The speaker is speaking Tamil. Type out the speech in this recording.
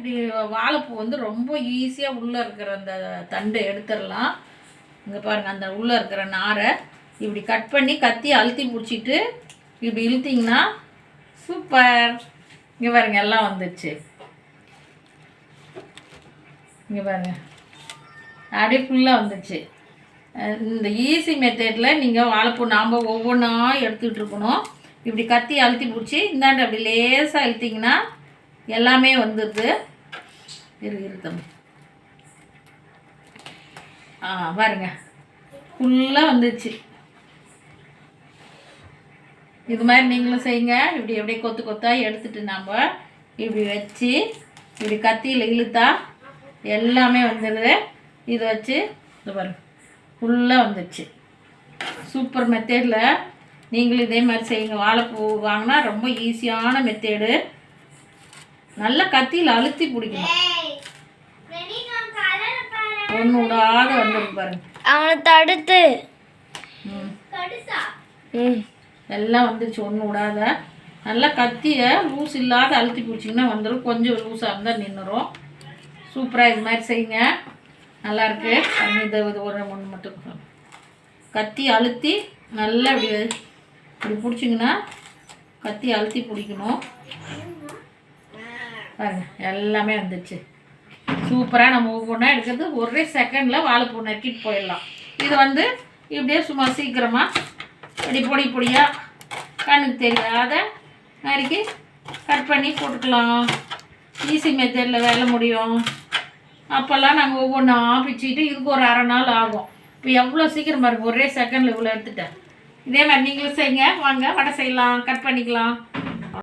இப்படி வாழைப்பூ வந்து ரொம்ப ஈஸியாக உள்ளே இருக்கிற அந்த தண்டை எடுத்துடலாம். இங்கே பாருங்கள், அந்த உள்ளே இருக்கிற நாரை இப்படி கட் பண்ணி கத்தி அழுத்தி பிடிச்சிட்டு இப்படி இழுத்திங்கன்னா சூப்பர். இங்கே பாருங்க, எல்லாம் வந்துடுச்சு. இங்கே பாருங்கள், அப்படியே ஃபுல்லாக வந்துடுச்சு. இந்த ஈஸி மெத்தடில் நீங்கள் வாழைப்பூ நாம் ஒவ்வொன்றா எடுத்துக்கிட்டு இருக்கணும். இப்படி கத்தி அழுத்தி பிடிச்சி இந்தாண்டு அப்படி லேசாக இழுத்திங்கன்னா எல்லாமே வந்துடுது. இருத்தம் பாருங்க, ஃபுல்லாக வந்துடுச்சு. இது மாதிரி நீங்களும் செய்யுங்க. இப்படி அப்படியே கொத்து கொத்தாக எடுத்துகிட்டு நம்ம இப்படி வச்சு இப்படி கத்தியில் இழுத்தா எல்லாமே வந்துடுது. இதை வச்சு இது பாருங்க, ஃபுல்லாக வந்துடுச்சு. சூப்பர் மெத்தேடில் நீங்களும் இதே மாதிரி செய்யுங்க. வாழைப்பூ வாங்கினா ரொம்ப ஈஸியான மெத்தேடு. நல்லா கத்தியில் அழுத்தி பிடிக்கணும். ஒன்று விடாத வந்துருக்கு பாருங்க. அவனை தடுத்து எல்லாம் வந்துடுச்சு, ஒன்று விடாத. நல்லா கத்தியை லூஸ் இல்லாத அழுத்தி பிடிச்சிங்கன்னா வந்துடும். கொஞ்சம் லூஸாக இருந்தால் நின்றுடும். சூப்பராக இது மாதிரி செய்யுங்க, நல்லாயிருக்கு. இது ஒரு ஒன்று மட்டும் கத்தி அழுத்தி நல்லா இப்படி இப்படி பிடிச்சிங்கன்னா கத்தி அழுத்தி பிடிக்கணும். பாருங்க, எல்லாமே வந்துடுச்சு. சூப்பராக நம்ம ஒவ்வொன்றா எடுக்கிறது ஒரே செகண்டில் வாழைப்பூ நறுக்கிட்டு போயிடலாம். இது வந்து இப்படியே சும்மா சீக்கிரமாக இப்படி பொடி பொடியாக கண்ணுக்கு தெரியாத நறுக்கி கட் பண்ணி போட்டுக்கலாம். ஈஸி மெத்தடில் வேலை முடியும். அப்போல்லாம் நாங்கள் ஒவ்வொன்றா பிச்சுக்கிட்டு இதுக்கு ஒரு அரை நாள் ஆகும். இப்போ எவ்வளோ சீக்கிரமாக இருக்கும், ஒரே செகண்டில் இவ்வளோ எடுத்துட்டேன். இதே மாதிரி நீங்களும் செய்யுங்க. வாங்க, வடை செய்யலாம், கட் பண்ணிக்கலாம்.